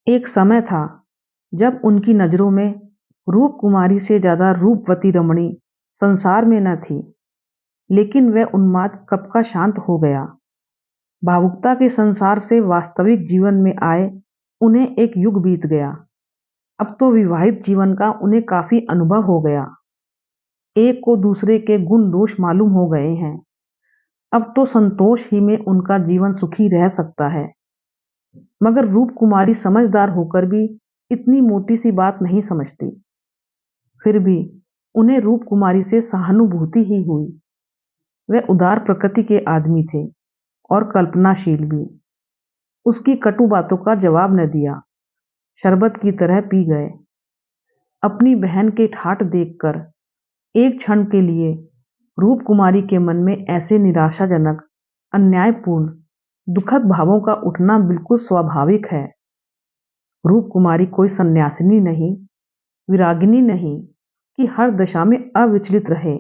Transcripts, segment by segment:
एक समय था जब उनकी नजरों में रूप कुमारी से ज्यादा रूपवती रमणी संसार में न थी। लेकिन वह उन्माद कब का शांत हो गया। भावुकता के संसार से वास्तविक जीवन में आए उन्हें एक युग बीत गया। अब तो विवाहित जीवन का उन्हें काफी अनुभव हो गया। एक को दूसरे के गुण दोष मालूम हो गए हैं। अब तो संतोष ही में उनका जीवन सुखी रह सकता है। मगर रूप कुमारी समझदार होकर भी इतनी मोटी सी बात नहीं समझती। फिर भी उन्हें रूप कुमारी से सहानुभूति ही हुई। वे उदार प्रकृति के आदमी थे और कल्पनाशील भी। उसकी कटु बातों का जवाब न दिया, शरबत की तरह पी गए। अपनी बहन के ठाठ देखकर एक क्षण के लिए रूप कुमारी के मन में ऐसे निराशाजनक, अन्यायपूर्ण, दुखद भावों का उठना बिल्कुल स्वाभाविक है। रूप कुमारी कोई सन्यासिनी नहीं, विरागिनी नहीं कि हर दशा में अविचलित रहे।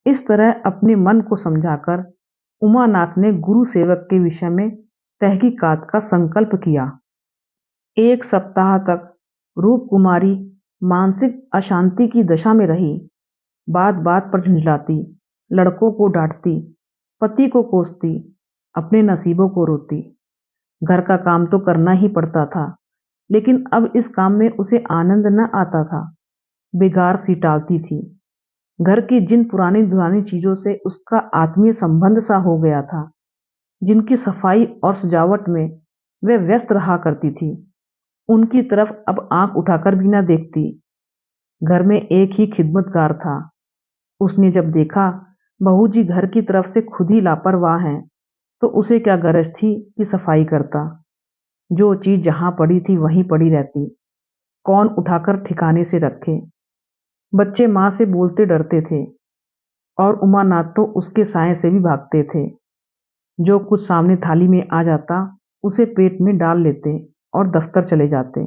इस तरह अपने मन को समझाकर उमानाथ ने गुरु सेवक के विषय में तहकीकात का संकल्प किया। एक सप्ताह तक रूप कुमारी मानसिक अशांति की दशा में रही। बात बात पर झुंझलाती, लड़कों को डांटती, पति को कोसती, अपने नसीबों को रोती। घर का काम तो करना ही पड़ता था, लेकिन अब इस काम में उसे आनंद न आता था। बेगार सी टालती थी। घर की जिन पुरानी दुरानी चीजों से उसका आत्मीय संबंध सा हो गया था, जिनकी सफाई और सजावट में वह व्यस्त रहा करती थी, उनकी तरफ अब आंख उठाकर भी न देखती। घर में एक ही खिदमतगार था। उसने जब देखा बहू जी घर की तरफ से खुद ही लापरवाह हैं, तो उसे क्या गरज थी कि सफाई करता। जो चीज जहां पड़ी थी वहीं पड़ी रहती, कौन उठाकर ठिकाने से रखे। बच्चे माँ से बोलते डरते थे और उमानाथ तो उसके साए से भी भागते थे। जो कुछ सामने थाली में आ जाता उसे पेट में डाल लेते और दफ्तर चले जाते।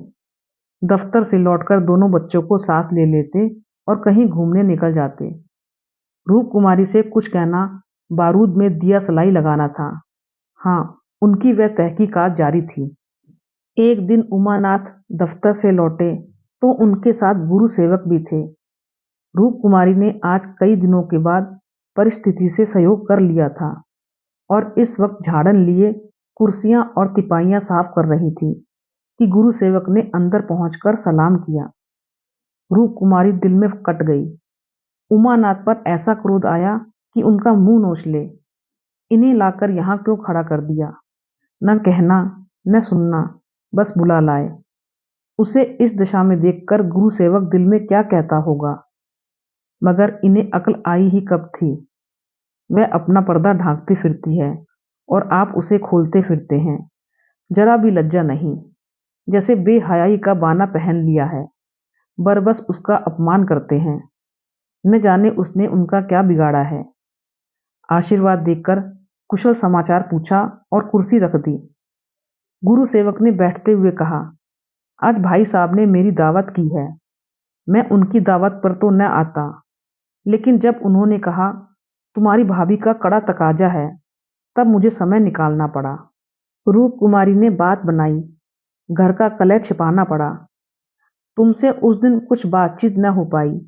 दफ्तर से लौटकर दोनों बच्चों को साथ ले लेते और कहीं घूमने निकल जाते। रूप कुमारी से कुछ कहना बारूद में दिया सलाई लगाना था। हाँ, उनकी वह तहकीकात जारी थी। एक दिन उमानाथ दफ्तर से लौटे तो उनके साथ गुरु सेवक भी थे। रूप कुमारी ने आज कई दिनों के बाद परिस्थिति से सहयोग कर लिया था और इस वक्त झाड़न लिए कुर्सियां और तिपाइयां साफ कर रही थी कि गुरु सेवक ने अंदर पहुंचकर सलाम किया। रूप कुमारी दिल में कट गई। उमानाथ पर ऐसा क्रोध आया कि उनका मुंह नोच ले। इन्हें लाकर यहाँ क्यों खड़ा कर दिया। न कहना न सुनना, बस बुला लाए। उसे इस दशा में देखकर गुरु सेवक दिल में क्या कहता होगा। मगर इन्हें अक्ल आई ही कब थी। वह अपना पर्दा ढांकती फिरती है और आप उसे खोलते फिरते हैं। जरा भी लज्जा नहीं, जैसे बेहयाई का बाना पहन लिया है। बरबस उसका अपमान करते हैं। न जाने उसने उनका क्या बिगाड़ा है। आशीर्वाद देकर कुशल समाचार पूछा और कुर्सी रख दी। गुरु सेवक ने बैठते हुए कहा, आज भाई साहब ने मेरी दावत की है। मैं उनकी दावत पर तो न आता, लेकिन जब उन्होंने कहा तुम्हारी भाभी का कड़ा तकाजा है, तब मुझे समय निकालना पड़ा। रूप कुमारी ने बात बनाई, घर का कलह छिपाना पड़ा। तुमसे उस दिन कुछ बातचीत न हो पाई,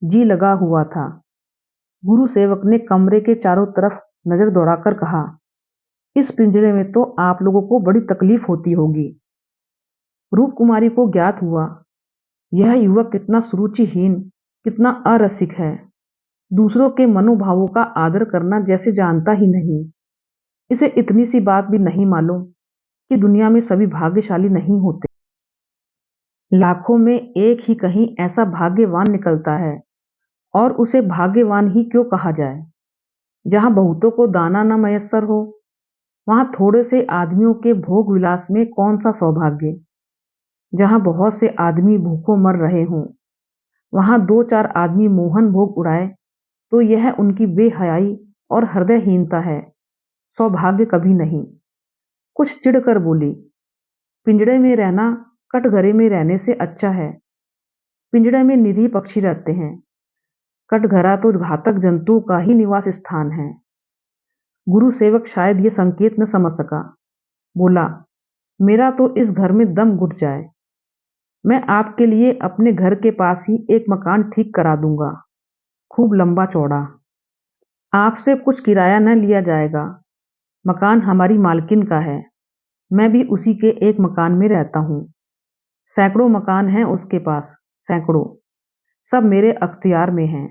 जी लगा हुआ था। गुरु सेवक ने कमरे के चारों तरफ नजर दौड़ाकर कहा, इस पिंजरे में तो आप लोगों को बड़ी तकलीफ होती होगी। रूप कुमारी को ज्ञात हुआ यह युवक कितना सुरुचिहीन, कितना अरसिक है। दूसरों के मनोभावों का आदर करना जैसे जानता ही नहीं। इसे इतनी सी बात भी नहीं मालूम कि दुनिया में सभी भाग्यशाली नहीं होते। लाखों में एक ही कहीं ऐसा भाग्यवान निकलता है, और उसे भाग्यवान ही क्यों कहा जाए। जहां बहुतों को दाना न मयस्सर हो, वहां थोड़े से आदमियों के भोग विलास में कौन सा सौभाग्य। जहां बहुत से आदमी भूखों मर रहे हों, वहां दो चार आदमी मोहन भोग उड़ाए, तो यह उनकी बेहयाई और हृदयहीनता है, सौभाग्य कभी नहीं। कुछ चिढ़कर बोली, पिंजड़े में रहना कटघरे में रहने से अच्छा है। पिंजड़े में निरीह पक्षी रहते हैं, कटघरा तो घातक जंतुओं का ही निवास स्थान है। गुरु सेवक शायद ये संकेत न समझ सका। बोला, मेरा तो इस घर में दम घुट जाए। मैं आपके लिए अपने घर के पास ही एक मकान ठीक करा दूंगा, खूब लंबा चौड़ा। आपसे कुछ किराया न लिया जाएगा। मकान हमारी मालकिन का है। मैं भी उसी के एक मकान में रहता हूँ। सैकड़ों मकान हैं उसके पास, सैकड़ों। सब मेरे अख्तियार में हैं।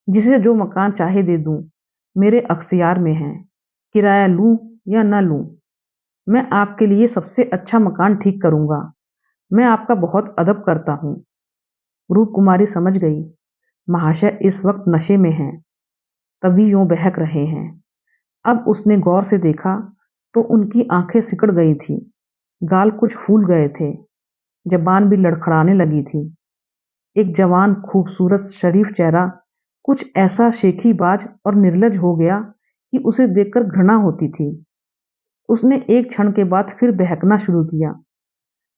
जिसे जो मकान चाहे दे दूं, मेरे अख्तियार में है। किराया लूं या न लूं, मैं आपके लिए सबसे अच्छा मकान ठीक करूंगा। मैं आपका बहुत अदब करता हूँ। रूप कुमारी समझ गई, महाशय इस वक्त नशे में हैं, तभी यूं बहक रहे हैं। अब उसने गौर से देखा तो उनकी आंखें सिकुड़ गई थी, गाल कुछ फूल गए थे, जबान भी लड़खड़ाने लगी थी। एक जवान खूबसूरत शरीफ चेहरा कुछ ऐसा शेखीबाज और निर्लज हो गया कि उसे देखकर घृणा होती थी। उसने एक क्षण के बाद फिर बहकना शुरू किया।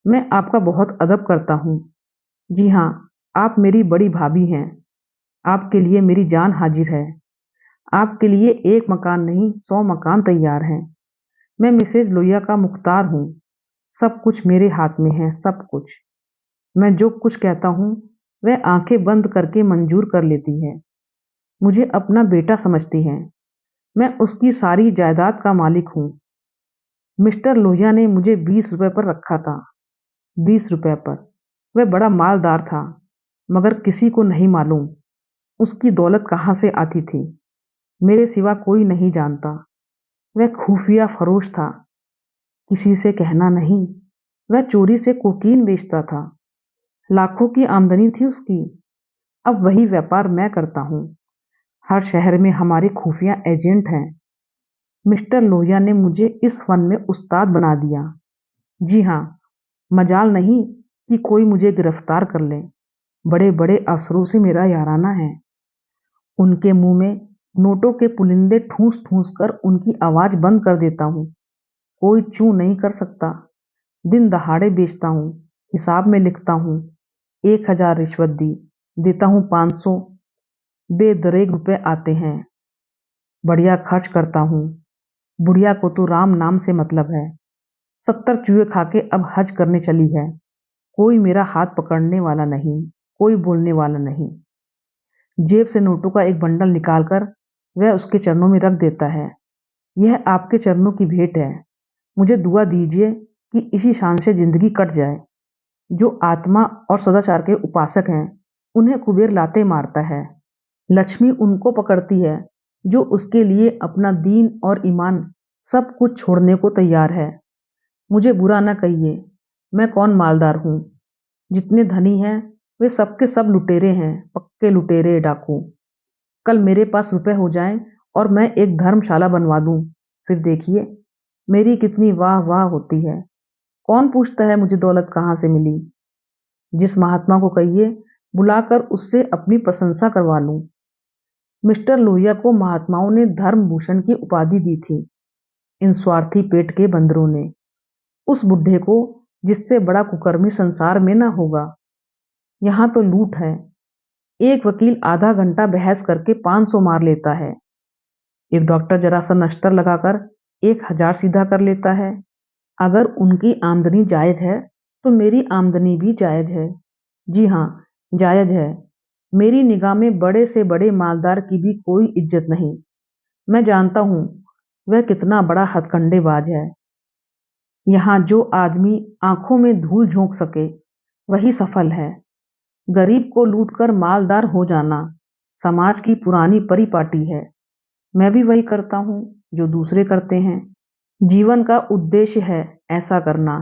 मैं आपका बहुत अदब करता हूँ। जी हाँ, आप मेरी बड़ी भाभी हैं। आपके लिए मेरी जान हाजिर है। आपके लिए एक मकान नहीं 100 मकान तैयार हैं। मैं मिसेज लोहिया का मुख्तार हूँ। सब कुछ मेरे हाथ में है, सब कुछ। मैं जो कुछ कहता हूँ वह आंखें बंद करके मंजूर कर लेती है। मुझे अपना बेटा समझती है। मैं उसकी सारी जायदाद का मालिक हूँ। मिस्टर लोहिया ने मुझे 20 रुपए पर रखा था। 20 रुपए पर। वह बड़ा मालदार था, मगर किसी को नहीं मालूम उसकी दौलत कहाँ से आती थी। मेरे सिवा कोई नहीं जानता। वह खुफिया फरोश था, किसी से कहना नहीं। वह चोरी से कोकीन बेचता था। लाखों की आमदनी थी उसकी। अब वही व्यापार मैं करता हूँ। हर शहर में हमारे खुफिया एजेंट हैं। मिस्टर लोहिया ने मुझे इस फन में उस्ताद बना दिया। जी हाँ, मजाल नहीं कि कोई मुझे गिरफ्तार कर ले। बड़े बड़े अफसरों से मेरा याराना है। उनके मुंह में नोटों के पुलिंदे ठूंस ठूंस कर उनकी आवाज बंद कर देता हूँ। कोई चू नहीं कर सकता। दिन दहाड़े बेचता हूँ, हिसाब में लिखता हूँ। 1000 रिश्वत दी, देता हूँ 500। बेदरेग रुपए आते हैं। बढ़िया खर्च करता हूँ। बुढ़िया को तो राम नाम से मतलब है। 70 चूहे खा के अब हज करने चली है। कोई मेरा हाथ पकड़ने वाला नहीं, कोई बोलने वाला नहीं। जेब से नोटों का एक बंडल निकालकर वह उसके चरणों में रख देता है। यह आपके चरणों की भेंट है। मुझे दुआ दीजिए कि इसी शान से जिंदगी कट जाए। जो आत्मा और सदाचार के उपासक हैं, उन्हें कुबेर लाते मारता है। लक्ष्मी उनको पकड़ती है जो उसके लिए अपना दीन और ईमान सब कुछ छोड़ने को तैयार है। मुझे बुरा न कहिए, मैं कौन मालदार हूँ। जितने धनी हैं वे सबके सब लुटेरे हैं, पक्के लुटेरे डाकू। कल मेरे पास रुपए हो जाएं और मैं एक धर्मशाला बनवा दूं, फिर देखिए मेरी कितनी वाह वाह होती है। कौन पूछता है मुझे दौलत कहाँ से मिली। जिस महात्मा को कहिए बुलाकर उससे अपनी प्रशंसा करवा लूं। मिस्टर लोहिया को महात्माओं ने धर्म भूषण की उपाधि दी थी, इन स्वार्थी पेट के बंदरों ने। उस बुढ़े को जिससे बड़ा कुकर्मी संसार में न होगा। यहाँ तो लूट है। एक वकील आधा घंटा बहस करके 500 मार लेता है। एक डॉक्टर जरा सा नश्तर लगाकर 1000 सीधा कर लेता है। अगर उनकी आमदनी जायज है तो मेरी आमदनी भी जायज है। जी हाँ, जायज है। मेरी निगाह में बड़े से बड़े मालदार की भी कोई इज्जत नहीं। मैं जानता हूँ वह कितना बड़ा हथकंडेबाज है। यहाँ जो आदमी आंखों में धूल झोंक सके वही सफल है। गरीब को लूटकर मालदार हो जाना समाज की पुरानी परिपाटी है। मैं भी वही करता हूँ जो दूसरे करते हैं। जीवन का उद्देश्य है ऐसा करना।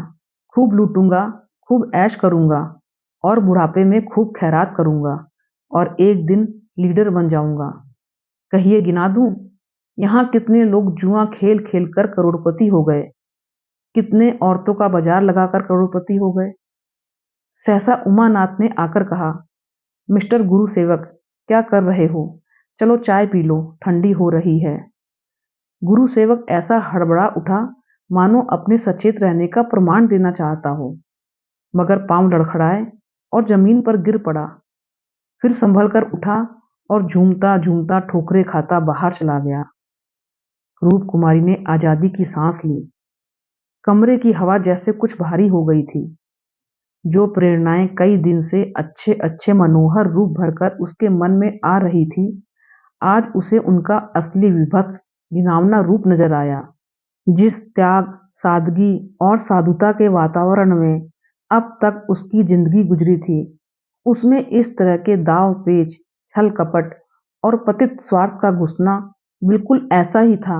खूब लूटूंगा, खूब ऐश करूंगा और बुढ़ापे में खूब खैरात करूंगा और एक दिन लीडर बन जाऊंगा। कहिए गिना दूं, यहाँ कितने लोग जुआ खेल खेल कर करोड़पति हो गए। कितने औरतों का बाजार लगाकर करोड़पति हो गए। सहसा उमानाथ ने आकर कहा, मिस्टर गुरु सेवक, क्या कर रहे हो? चलो चाय पी लो, ठंडी हो रही है। गुरु सेवक ऐसा हड़बड़ा उठा मानो अपने सचेत रहने का प्रमाण देना चाहता हो, मगर पांव लड़खड़ाए और जमीन पर गिर पड़ा। फिर संभल कर उठा और झूमता झूमता ठोकरे खाता बाहर चला गया। रूप कुमारी ने आजादी की सांस ली। कमरे की हवा जैसे कुछ भारी हो गई थी। जो प्रेरणाएं कई दिन से अच्छे अच्छे मनोहर रूप भरकर उसके मन में आ रही थी, आज उसे उनका असली विभत्स घिनौना रूप नजर आया। जिस त्याग, सादगी और साधुता के वातावरण में अब तक उसकी जिंदगी गुजरी थी, उसमें इस तरह के दाव पेच, छल कपट और पतित स्वार्थ का घुसना बिल्कुल ऐसा ही था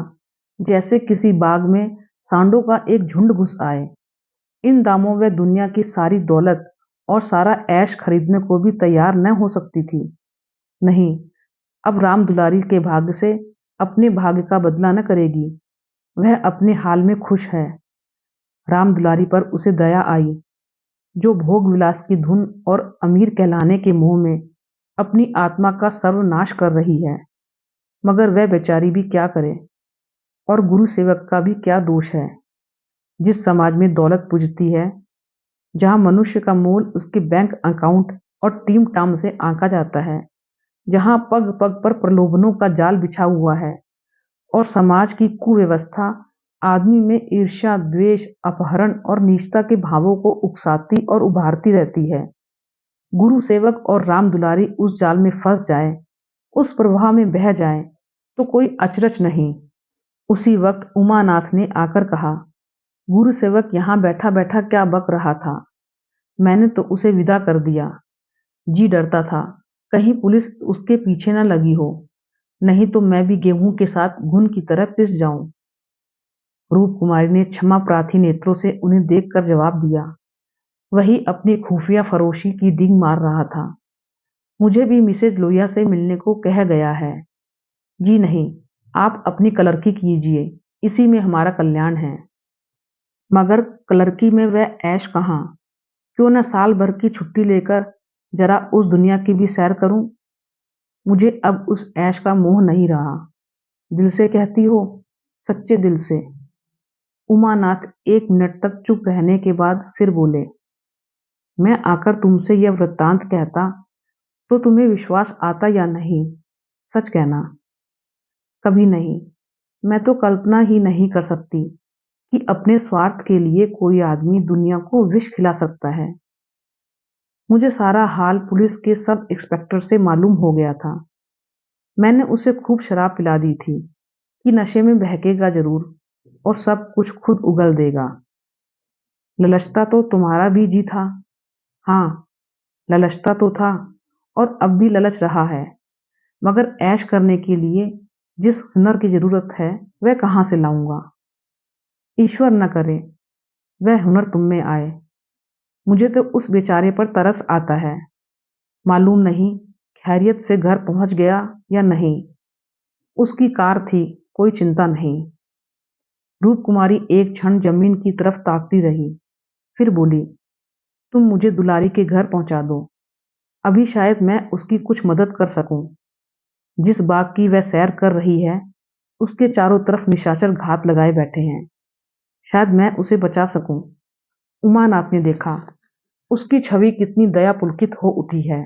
जैसे किसी बाग में सांडों का एक झुंड घुस आए। इन दामों वह दुनिया की सारी दौलत और सारा ऐश खरीदने को भी तैयार न हो सकती थी। नहीं, अब राम दुलारी के भाग्य से अपने भाग्य का बदला न करेगी। वह अपने हाल में खुश है। राम दुलारी पर उसे दया आई, जो भोग विलास की धुन और अमीर कहलाने के मोह में अपनी आत्मा का सर्वनाश कर रही है। मगर वह बेचारी भी क्या करे, और गुरु सेवक का भी क्या दोष है। जिस समाज में दौलत पूजती है, जहां मनुष्य का मोल उसके बैंक अकाउंट और टीम टाम से आंका जाता है, जहां पग पग पर प्रलोभनों का जाल बिछा हुआ है और समाज की कुव्यवस्था आदमी में ईर्ष्या, द्वेष, अपहरण और नीचता के भावों को उकसाती और उभारती रहती है, गुरु सेवक और राम दुलारी उस जाल में फंस जाए, उस प्रवाह में बह जाए, तो कोई अचरज नहीं। उसी वक्त उमानाथ ने आकर कहा, गुरु सेवक यहाँ बैठा बैठा क्या बक रहा था। मैंने तो उसे विदा कर दिया। जी डरता था कहीं पुलिस उसके पीछे न लगी हो, नहीं तो मैं भी गेहूं के साथ घुन की तरह पिस जाऊं। रूप कुमारी ने क्षमा प्रार्थी नेत्रों से उन्हें देखकर जवाब दिया। वही अपनी खुफिया फरोशी की डींग मार रहा था। मुझे भी मिसेज लोहिया से मिलने को कह गया है। जी नहीं, आप अपनी क्लर्की कीजिए, इसी में हमारा कल्याण है। मगर क्लर्की में वह ऐश कहाँ। क्यों न साल भर की छुट्टी लेकर जरा उस दुनिया की भी सैर करूं। मुझे अब उस ऐश का मोह नहीं रहा। दिल से कहती हो, सच्चे दिल से। उमानाथ एक मिनट तक चुप रहने के बाद फिर बोले, मैं आकर तुमसे यह वृत्तांत कहता तो तुम्हें विश्वास आता या नहीं, सच कहना। कभी नहीं। मैं तो कल्पना ही नहीं कर सकती कि अपने स्वार्थ के लिए कोई आदमी दुनिया को विष खिला सकता है। मुझे सारा हाल पुलिस के सब इंस्पेक्टर से मालूम हो गया था। मैंने उसे खूब शराब पिला दी थी कि नशे में बहकेगा जरूर और सब कुछ खुद उगल देगा। ललचता तो तुम्हारा भी जी था। हाँ, ललचता तो था और अब भी ललच रहा है, मगर ऐश करने के लिए जिस हुनर की जरूरत है वह कहाँ से लाऊंगा। ईश्वर न करे वह हुनर तुम में आए। मुझे तो उस बेचारे पर तरस आता है। मालूम नहीं खैरियत से घर पहुंच गया या नहीं। उसकी कार थी, कोई चिंता नहीं। रूप कुमारी एक क्षण जमीन की तरफ ताकती रही, फिर बोली, तुम मुझे दुलारी के घर पहुंचा दो। अभी शायद मैं उसकी कुछ मदद कर सकूं। जिस बाग की वह सैर कर रही है, उसके चारों तरफ निशाचर घात लगाए बैठे हैं। शायद मैं उसे बचा सकूं। उमानाथ ने देखा, उसकी छवि कितनी दया पुलकित हो उठी है।